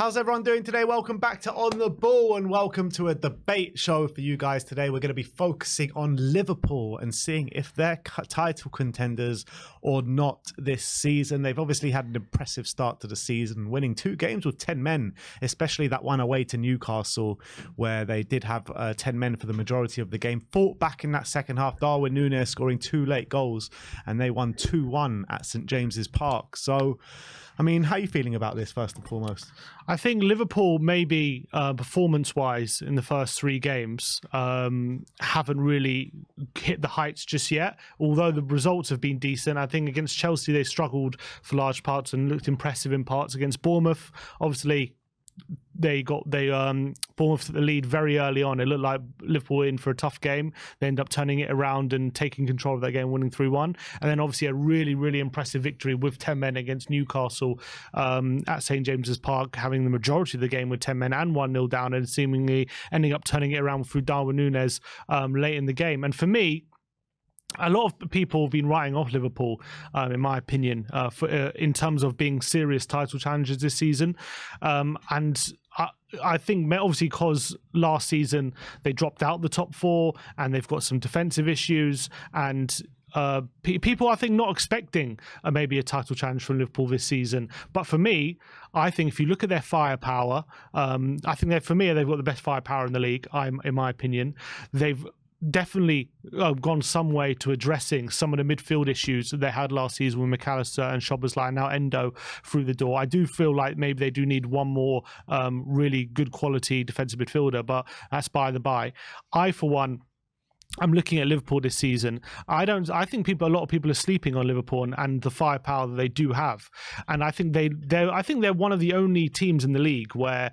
How's everyone doing today? Welcome back to On the Ball and welcome to a debate show for you guys today. We're going to be focusing on Liverpool and seeing if they're title contenders or not this season. They've obviously had an impressive start to the season, winning 2 games with 10 men, especially that one away to Newcastle where they did have 10 men for the majority of the game. Fought back in that second half, Darwin Nunez scoring 2 late goals and they won 2-1 at St James's Park. So, I mean, how are you feeling about this first and foremost? I think Liverpool, maybe performance-wise in the first 3 games, haven't really hit the heights just yet. Although the results have been decent, I think against Chelsea they struggled for large parts and looked impressive in parts. Against Bournemouth, obviously, Bournemouth took the lead very early on. It looked like Liverpool were in for a tough game. They ended up turning it around and taking control of that game, winning 3-1. And then obviously a really, really impressive victory with 10 men against Newcastle at St James's Park, having the majority of the game with 10 men and 1-0 down and seemingly ending up turning it around through Darwin Nunez late in the game. And for me, a lot of people have been writing off Liverpool, in my opinion, in terms of being serious title challengers this season. And I think obviously because last season they dropped out the top 4 and they've got some defensive issues and people, I think, not expecting maybe a title challenge from Liverpool this season. But for me, I think if you look at their firepower, I think they've got the best firepower in the league, in my opinion. They've definitely gone some way to addressing some of the midfield issues that they had last season with McAllister and Szoboszlai, now Endo through the door. I do feel like maybe they do need one more really good quality defensive midfielder, but that's by the by. For one, I'm looking at Liverpool this season. I think a lot of people are sleeping on Liverpool and the firepower that they do have. And I think they're one of the only teams in the league where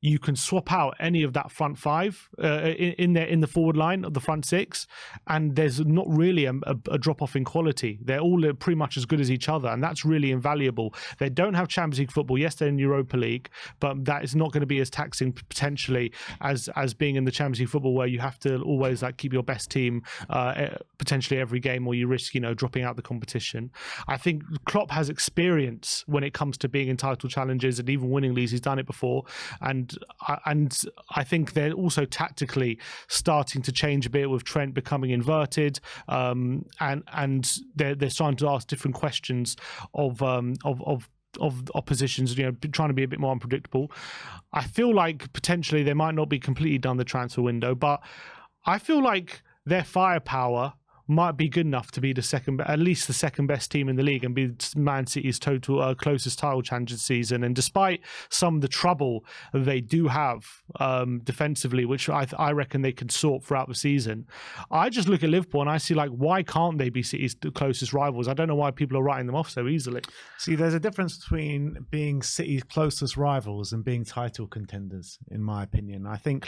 you can swap out any of that front 5 in the forward line of the front 6, and there's not really a drop-off in quality. They're all pretty much as good as each other, and that's really invaluable. They don't have Champions League football. Yes, they're in Europa League, but that is not going to be as taxing potentially as being in the Champions League football, where you have to always keep your best team potentially every game, or you risk dropping out the competition. I think Klopp has experience when it comes to being in title challenges and even winning leagues. He's done it before, and I think they're also tactically starting to change a bit with Trent becoming inverted, and they're starting to ask different questions of oppositions, trying to be a bit more unpredictable. I feel like potentially they might not be completely done the transfer window, but I feel like their firepower might be good enough to be at least the second best team in the league and be Man City's total closest title challenge this season. And despite some of the trouble they do have defensively, which I reckon they can sort throughout the season, I just look at Liverpool and I see why can't they be City's closest rivals? I don't know why people are writing them off so easily. See, there's a difference between being City's closest rivals and being title contenders, in my opinion. I think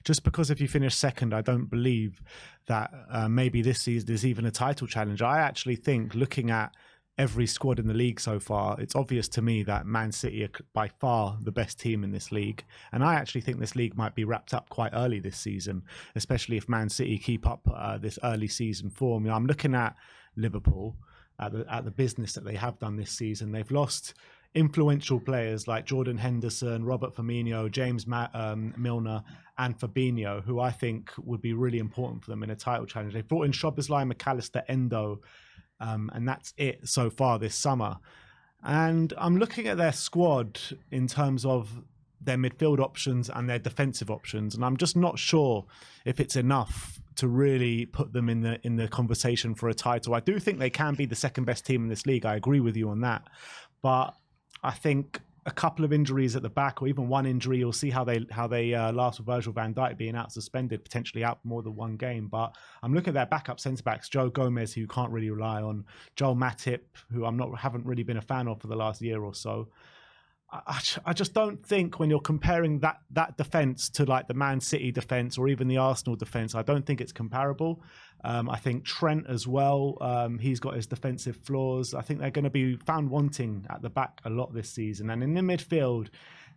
just because if you finish second, I don't believe that maybe this season there's even a title challenge. I actually think, looking at every squad in the league so far, it's obvious to me that Man City are by far the best team in this league. And I actually think this league might be wrapped up quite early this season, especially if Man City keep up this early season form. I'm looking at Liverpool, at the business that they have done this season. They've lost influential players like Jordan Henderson, Robert Firmino, James Milner and Fabinho, who I think would be really important for them in a title challenge. They've brought in Szoboszlai, McAllister, Endo, and that's it so far this summer. And I'm looking at their squad in terms of their midfield options and their defensive options, and I'm just not sure if it's enough to really put them in the conversation for a title. I do think they can be the second best team in this league. I agree with you on that, but I think a couple of injuries at the back, or even one injury, you'll see how they last with Virgil van Dijk being out suspended, potentially out more than one game. But I'm looking at their backup centre-backs, Joe Gomez, who you can't really rely on, Joel Matip, who haven't really been a fan of for the last year or so. I just don't think when you're comparing that defence to the Man City defence or even the Arsenal defence, I don't think it's comparable. I think Trent as well, he's got his defensive flaws. I think they're going to be found wanting at the back a lot this season. And in the midfield,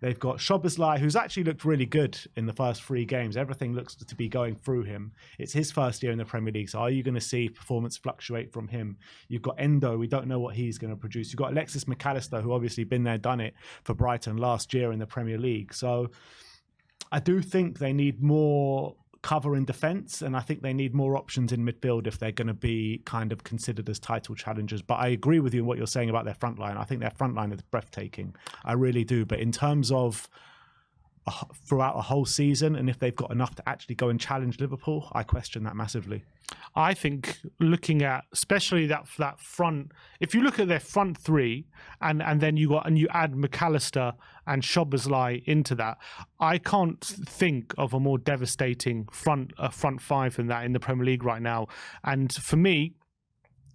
They've got Szoboszlai, who's actually looked really good in the first 3 games. Everything looks to be going through him. It's his first year in the Premier League, so are you going to see performance fluctuate from him? You've got Endo, we don't know what he's going to produce. You've got Alexis McAllister, who obviously been there, done it for Brighton last year in the Premier League. So I do think they need more cover in defence, and I think they need more options in midfield if they're going to be kind of considered as title challengers. But I agree with you in what you're saying about their front line. I think their front line is breathtaking. I really do. But in terms of throughout a whole season, and if they've got enough to actually go and challenge Liverpool, I question that massively. I think looking at especially that front, if you look at their front 3 and then you add McAllister and Szoboszlai into that, I can't think of a more devastating front 5 than that in the Premier League right now. And for me,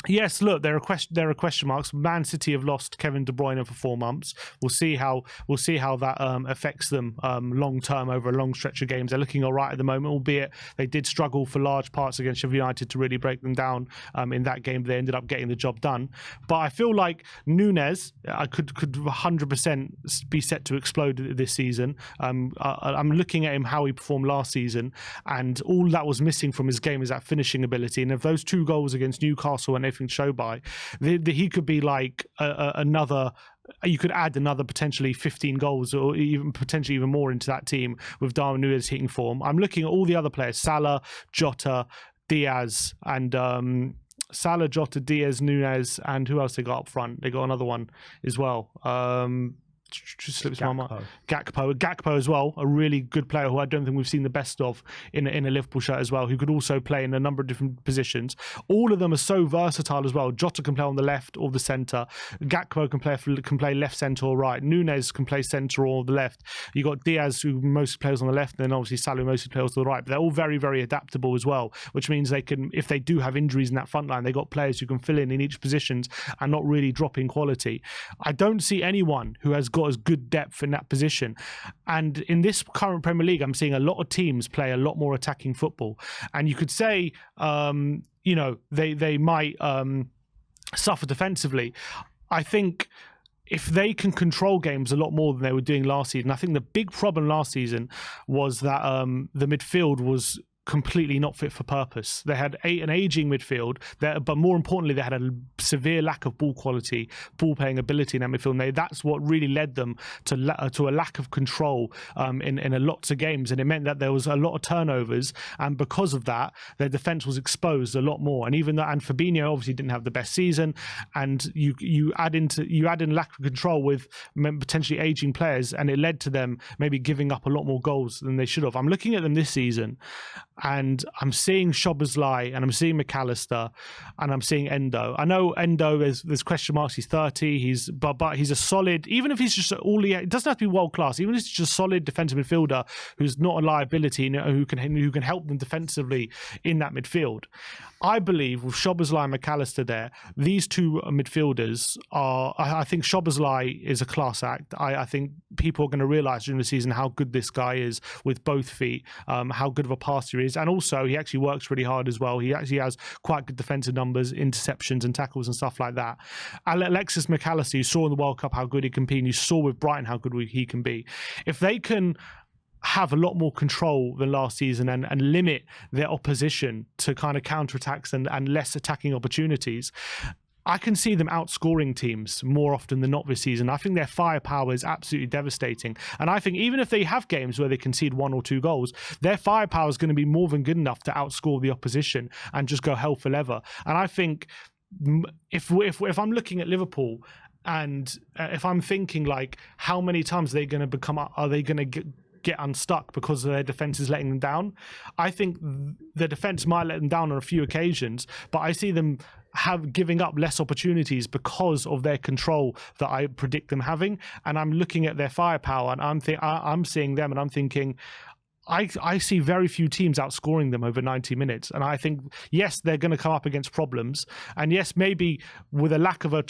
yes, look, there are question marks. Man City have lost Kevin De Bruyne for 4 months. We'll see how that affects them long term over a long stretch of games. They're looking all right at the moment, albeit they did struggle for large parts against Sheffield United to really break them down in that game. They ended up getting the job done. But I feel like Nunez could 100% be set to explode this season. I'm looking at him, how he performed last season, and all that was missing from his game is that finishing ability. And if those 2 goals against Newcastle and anything show by, he could be like another. You could add another potentially 15 goals or even potentially even more into that team with Darwin Nunez hitting form. I'm looking at all the other players: Salah, Jota, Diaz, and Salah, Jota, Diaz, Nunez, and who else they got up front? They got another one as well. Just slips my mind. Gakpo as well, a really good player who I don't think we've seen the best of in a Liverpool shirt as well, who could also play in a number of different positions. All of them are so versatile as well. Jota can play on the left or the centre. Gakpo can play left centre or right. Nunez can play centre or the left. You got Diaz, who mostly plays on the left, and then obviously Salah mostly plays to the right. But they're all very, very adaptable as well, which means they can, if they do have injuries in that front line, they got players who can fill in each positions and not really drop in quality. I don't see anyone who has got as good depth in that position. And in this current Premier League, I'm seeing a lot of teams play a lot more attacking football. And you could say, they might suffer defensively. I think if they can control games a lot more than they were doing last season, I think the big problem last season was that the midfield was completely not fit for purpose. They had an aging midfield, but more importantly, they had a severe lack of ball quality, ball playing ability in that midfield. And that's what really led them to a lack of control in a lots of games, and it meant that there was a lot of turnovers. And because of that, their defense was exposed a lot more. And Fabinho obviously didn't have the best season, and you add in lack of control with potentially aging players, and it led to them maybe giving up a lot more goals than they should have. I'm looking at them this season, and I'm seeing Szoboszlai, and I'm seeing McAllister, and I'm seeing Endo. I know Endo, there's question marks. He's 30. But he's a solid. Even if he's just it doesn't have to be world class. Even if he's just a solid defensive midfielder who's not a liability, who can help them defensively in that midfield. I believe with Szoboszlai and McAllister there, these 2 midfielders are. I think Szoboszlai is a class act. I think people are going to realise during the season how good this guy is with both feet, how good of a passer he is, and also he actually works really hard as well. He actually has quite good defensive numbers, interceptions and tackles and stuff like that. Alexis McAllister, you saw in the World Cup how good he can be, and you saw with Brighton how good he can be. If they can have a lot more control than last season and limit their opposition to kind of counterattacks and less attacking opportunities, I can see them outscoring teams more often than not this season. I think their firepower is absolutely devastating. And I think even if they have games where they concede 1 or 2 goals, their firepower is going to be more than good enough to outscore the opposition and just go hell for leather. And I think if I'm looking at Liverpool, and if I'm thinking like how many times are they going to get unstuck because their defense is letting them down, I think the defense might let them down on a few occasions, but I see them giving up less opportunities because of their control that I predict them having. And I'm looking at their firepower, and I'm seeing them, and I'm thinking, I see very few teams outscoring them over 90 minutes. And I think, yes, they're going to come up against problems. And yes, maybe with a lack of a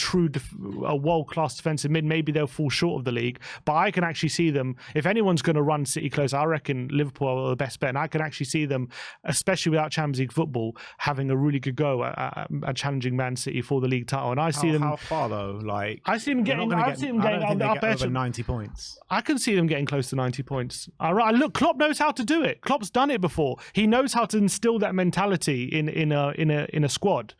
world-class defensive mid, maybe they'll fall short of the league. But I can actually see them, if anyone's going to run City close, I reckon Liverpool are the best bet. And I can actually see them, especially without Champions League football, having a really good go at challenging Man City for the league title. And I see them... How far, though? Like, I see them getting... I see them getting over 90 points. I can see them getting close to 90 points. Look, Klopp knows how to do it. Klopp's done it before. He knows how to instill that mentality in a squad.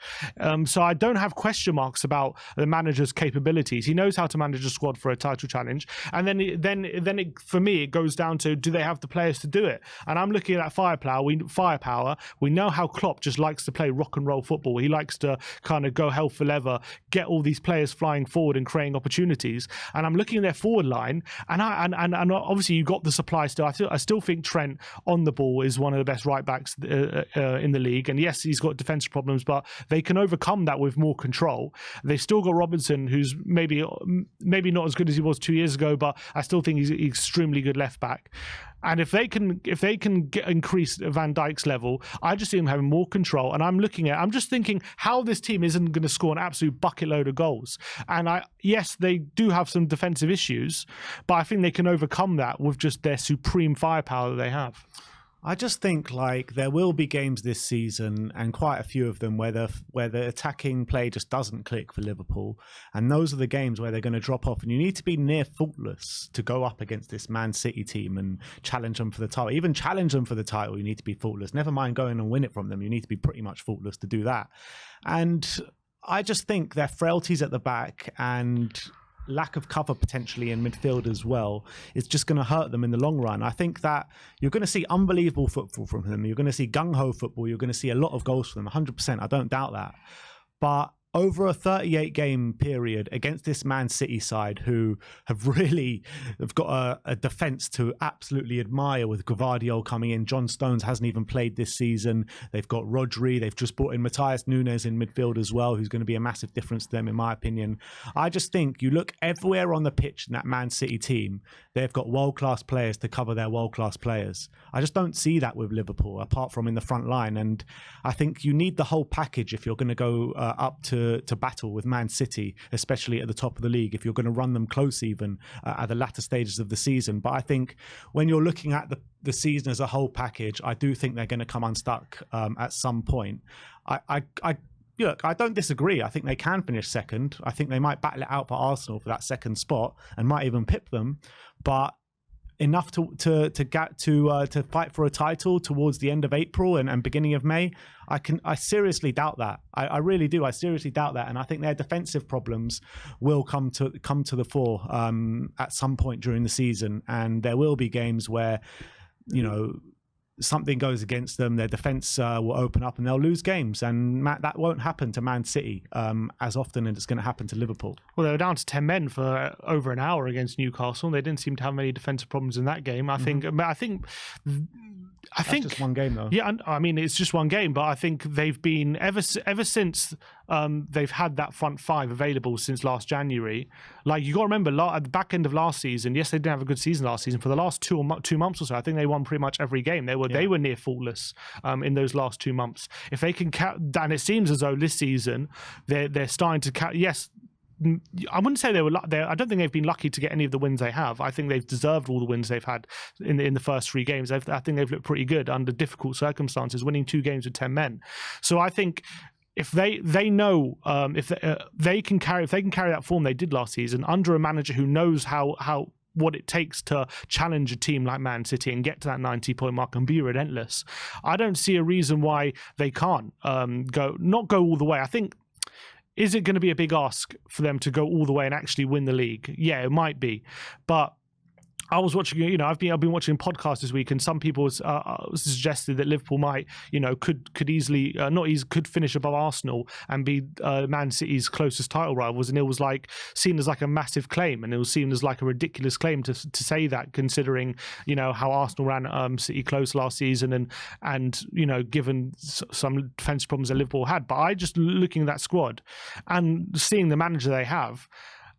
So I don't have question marks about the manager's capabilities. He knows how to manage a squad for a title challenge. And then for me, it goes down to, do they have the players to do it? And I'm looking at that firepower. We know how Klopp just likes to play rock and roll football. He likes to kind of go hell for leather, get all these players flying forward and creating opportunities. And I'm looking at their forward line, and obviously you got the supply still. I still think Trent on the ball is one of the best right backs in the league. And yes, he's got defensive problems, but they can overcome that with more control. They've still got Robinson, who's maybe not as good as he was 2 years ago, but I still think he's an extremely good left back. And if they can increase Van Dijk's level, I just see him having more control. And I'm just thinking how this team isn't going to score an absolute bucket load of goals. And yes, they do have some defensive issues, but I think they can overcome that with just their supreme firepower that they have. I just think like there will be games this season, and quite a few of them, where the attacking play just doesn't click for Liverpool, and those are the games where they're going to drop off. And you need to be near faultless to go up against this Man City team and challenge them for the title. Even challenge them for the title, you need to be faultless. Never mind going and win it from them. You need to be pretty much faultless to do that. And I just think their frailties at the back and lack of cover potentially in midfield as well is just going to hurt them in the long run. I think that you're going to see unbelievable football from them. You're going to see gung-ho football. You're going to see a lot of goals from them, 100%. I don't doubt that. But over a 38-game period against this Man City side, who have got a defence to absolutely admire, with Gvardiol coming in. John Stones hasn't even played this season. They've got Rodri. They've just brought in Matthias Nunez in midfield as well, who's going to be a massive difference to them, in my opinion. I just think you look everywhere on the pitch in that Man City team, they've got world-class players to cover their world-class players. I just don't see that with Liverpool, apart from in the front line. And I think you need the whole package if you're going to go up to battle with Man City, especially at the top of the league, if you're going to run them close even at the latter stages of the season. But I think when you're looking at the season as a whole package, I do think they're going to come unstuck at some point. Look, I don't disagree. I think they can finish second. I think they might battle it out for Arsenal for that second spot and might even pip them. But enough to fight for a title towards the end of April and beginning of May, I seriously doubt that. I really do. I seriously doubt that, and I think their defensive problems will come to the fore at some point during the season, and there will be games where, you know, something goes against them, their defence will open up and they'll lose games. And that won't happen to Man City as often as it's going to happen to Liverpool. Well, they were down to 10 men for over an hour against Newcastle. They didn't seem to have many defensive problems in that game. I think That's just one game, though. Yeah, I mean, it's just one game, but I think they've been, ever since they've had that front five available since last January. Like, you got to remember, at the back end of last season, yes, they didn't have a good season last season. For the last 2 months or so, I think they won pretty much every game. They were near faultless in those last 2 months. If they can, and it seems as though this season they're starting to. Yes, I wouldn't say they were. I don't think they've been lucky to get any of the wins they have. I think they've deserved all the wins they've had in the first 3 games. I think they've looked pretty good under difficult circumstances, winning 2 games with 10 men. So I think if they know if they can carry that form they did last season under a manager who knows how what it takes to challenge a team like Man City and get to that 90-point mark and be relentless, I don't see a reason why they can't go all the way. I think. Is it going to be a big ask for them to go all the way and actually win the league? Yeah, it might be. But I was watching, I've been watching podcasts this week, and some people suggested that Liverpool might, could easily could finish above Arsenal and be Man City's closest title rivals, and it was seen as like a massive claim, and it was seen as like a ridiculous claim to say that, considering how Arsenal ran City close last season, and given some defense problems that Liverpool had. But I just looking at that squad and seeing the manager they have,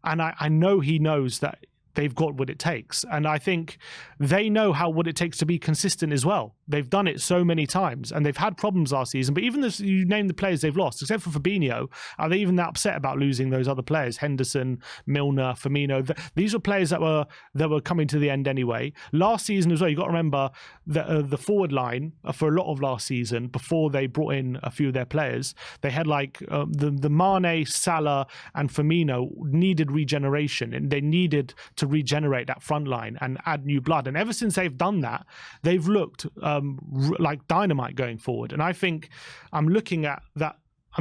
and I know he knows that they've got what it takes. And I think they know what it takes to be consistent as well. They've done it so many times, and they've had problems last season. But even as you name the players they've lost, except for Fabinho, are they even that upset about losing those other players? Henderson, Milner, Firmino. These are players that were coming to the end anyway. Last season as well, you got to remember that the forward line for a lot of last season, before they brought in a few of their players, they had like the Mane, Salah, and Firmino needed regeneration, and they needed to regenerate that front line and add new blood. And ever since they've done that, they've looked like dynamite going forward. And I think I'm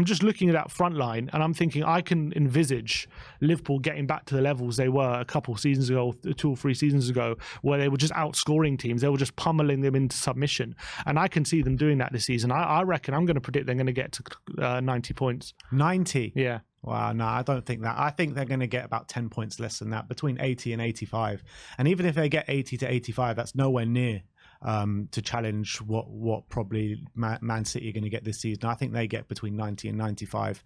just looking at that front line, and I'm thinking I can envisage Liverpool getting back to the levels they were a couple of seasons ago, 2 or 3 seasons ago, where they were just outscoring teams. They were just pummeling them into submission. And I can see them doing that this season. I reckon I'm going to predict they're going to get to 90 points. 90? Yeah. Wow, no, I don't think that. I think they're going to get about 10 points less than that, between 80 and 85. And even if they get 80 to 85, that's nowhere near to challenge what probably Man City are going to get this season. I think they get between 90 and 95.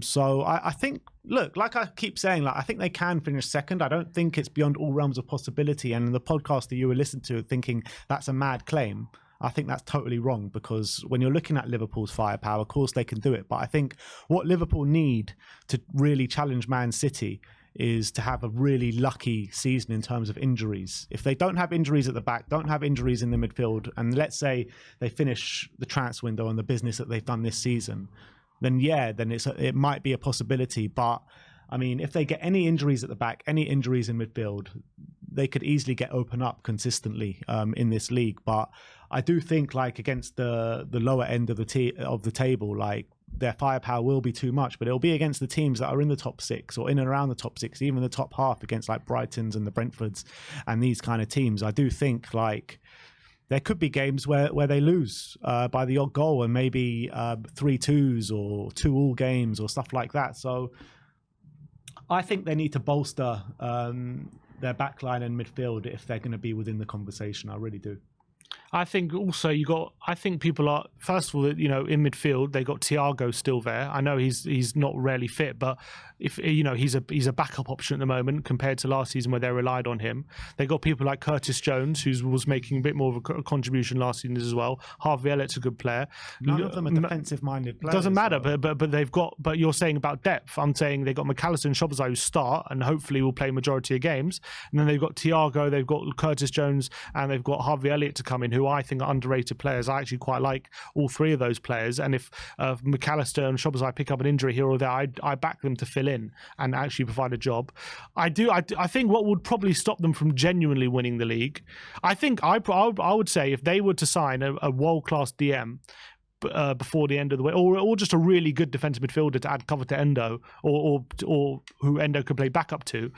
So I think, look, like I keep saying, like I think they can finish second. I don't think it's beyond all realms of possibility. And the podcast that you were listening to thinking that's a mad claim, I think that's totally wrong, because when you're looking at Liverpool's firepower, of course they can do it. But I think what Liverpool need to really challenge Man City is to have a really lucky season in terms of injuries. If they don't have injuries at the back, don't have injuries in the midfield, and let's say they finish the transfer window and the business that they've done this season, then it might be a possibility. But I mean, if they get any injuries at the back, any injuries in midfield, they could easily get open up consistently in this league. But I do think, like, against the lower end of the table, like, their firepower will be too much, but it'll be against the teams that are in the top 6 or in and around the top 6, even the top half, against like Brightons and the Brentfords and these kind of teams. I do think like there could be games where they lose by the odd goal, and maybe 3-2s or 2-2 games or stuff like that. So I think they need to bolster their backline and midfield if they're going to be within the conversation. I really do. I think also I think people are, first of all, in midfield, they got Thiago still there. I know he's not really fit, but if he's a backup option at the moment compared to last season where they relied on him. They got people like Curtis Jones, who was making a bit more of a contribution last season as well. Harvey Elliott's a good player. None of them are defensive-minded players. Doesn't matter, but they've got. But you're saying about depth. I'm saying they've got McAllister and Szoboszlai who start and hopefully will play majority of games. And then they've got Thiago, they've got Curtis Jones, and they've got Harvey Elliott to come in, who I think are underrated players. I actually quite like all 3 of those players. And if McAllister and Szoboszlai pick up an injury here or there, I back them to fill in and actually provide a job. I think what would probably stop them from genuinely winning the league, I think I would say if they were to sign a world-class DM before the end of the way, or just a really good defensive midfielder to add cover to Endo, or who Endo could play backup to,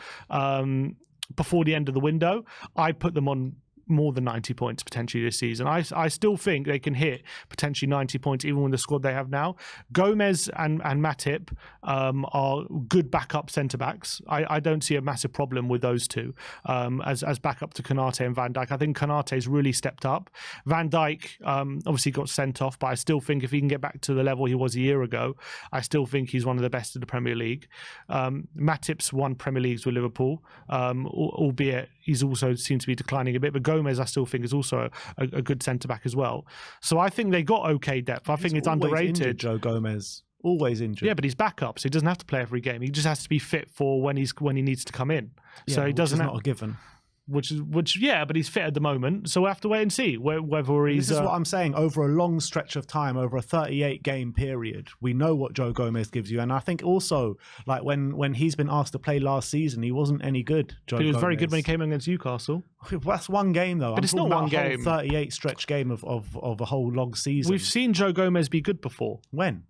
before the end of the window, I put them on more than 90 points potentially this season. I still think they can hit potentially 90 points even with the squad they have now. Gomez and Matip are good backup centre-backs. I don't see a massive problem with those two as backup to Konate and Van Dijk. I think Konate's really stepped up. Van Dijk obviously got sent off, but I still think if he can get back to the level he was a year ago, I still think he's one of the best in the Premier League. Matip's won Premier Leagues with Liverpool, albeit he's also seemed to be declining a bit, but Gomez I still think is also a good centre-back as well. So I think they got okay depth. I think it's underrated. Injured, Joe Gomez. Always injured. Yeah, but he's backup, so he doesn't have to play every game. He just has to be fit for when he needs to come in. Yeah, so he doesn't not a given. Which but he's fit at the moment, so we'll have to wait and see whether he's... This is what I'm saying. Over a long stretch of time, over a 38-game period, we know what Joe Gomez gives you. And I think also, like when he's been asked to play last season, he wasn't any good, Joe Gomez. He was very good when he came in against Newcastle. That's one game, though. But it's not one game. 38 stretch game of a whole long season. We've seen Joe Gomez be good before. When?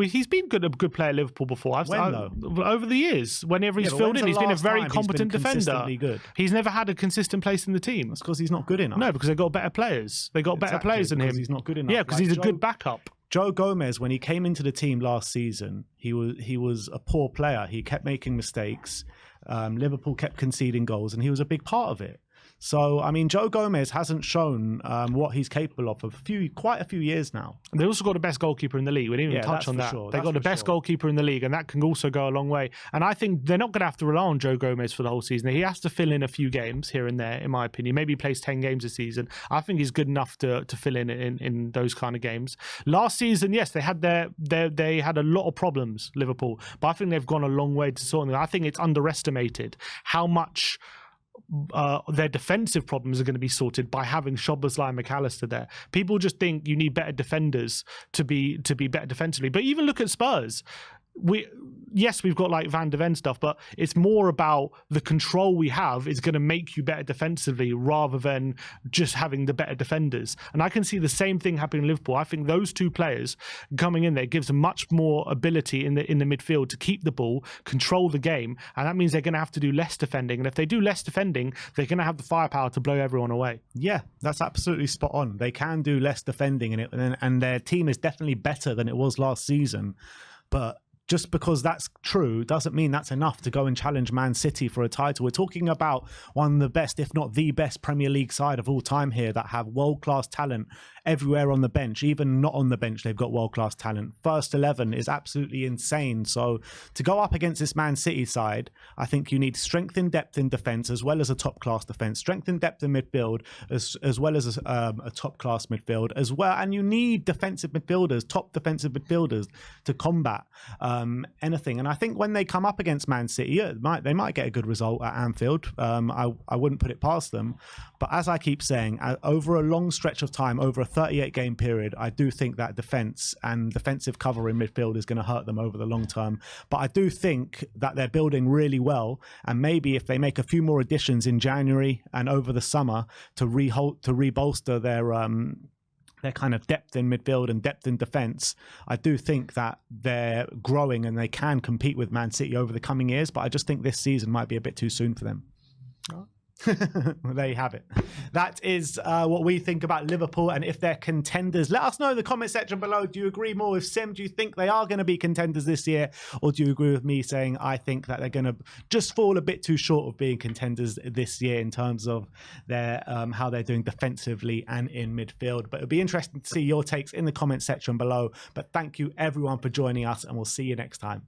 He's been a good player at Liverpool before. Over the years, whenever he's filled in, he's been a very competent defender. Good. He's never had a consistent place in the team. That's because he's not good enough. No, because they got better players. They got better players than him. He's not good enough. Yeah, because he's a good backup. Joe Gomez, when he came into the team last season, he was a poor player. He kept making mistakes. Liverpool kept conceding goals, and he was a big part of it. So, I mean, Joe Gomez hasn't shown what he's capable of for quite a few years now. They also got the best goalkeeper in the league. We didn't even touch on that. Sure. They got the best goalkeeper in the league, and that can also go a long way. And I think they're not going to have to rely on Joe Gomez for the whole season. He has to fill in a few games here and there, in my opinion. Maybe he plays 10 games a season. I think he's good enough to fill in those kind of games. Last season, yes, they had they had a lot of problems, Liverpool, but I think they've gone a long way to sorting them. I think it's underestimated how much their defensive problems are going to be sorted by having Szoboszlai and McAllister there. People just think you need better defenders to be better defensively. But even look at Spurs. We've got like Van de Ven stuff, but it's more about the control we have is going to make you better defensively rather than just having the better defenders. And I can see the same thing happening in Liverpool. I think those two players coming in there gives them much more ability in the midfield to keep the ball, control the game, and that means they're going to have to do less defending. And if they do less defending, they're going to have the firepower to blow everyone away. Yeah, that's absolutely spot on. They can do less defending in it, and their team is definitely better than it was last season. But just because that's true doesn't mean that's enough to go and challenge Man City for a title. We're talking about one of the best, if not the best, Premier League side of all time here that have world-class talent everywhere on the bench. Even not on the bench, they've got world-class talent. First 11 is absolutely insane. So to go up against this Man City side, I think you need strength in depth in defence as well as a top-class defence, strength in depth in midfield as well as a top-class midfield as well. And you need defensive midfielders, top defensive midfielders to combat anything. And I think when they come up against Man City, they might get a good result at Anfield. I wouldn't put it past them. But as I keep saying, over a long stretch of time, over a 38-game period, I do think that defence and defensive cover in midfield is going to hurt them over the long term. But I do think that they're building really well. And maybe if they make a few more additions in January and over the summer to rebolster their kind of depth in midfield and depth in defence, I do think that they're growing and they can compete with Man City over the coming years. But I just think this season might be a bit too soon for them. Well, there you have it. That is what we think about Liverpool and if they're contenders. Let us know in the comment section below. Do you agree more with Sim? Do you think they are going to be contenders this year? Or do you agree with me saying I think that they're going to just fall a bit too short of being contenders this year in terms of their how they're doing defensively and in midfield? But it'll be interesting to see your takes in the comment section below. But thank you everyone for joining us and we'll see you next time.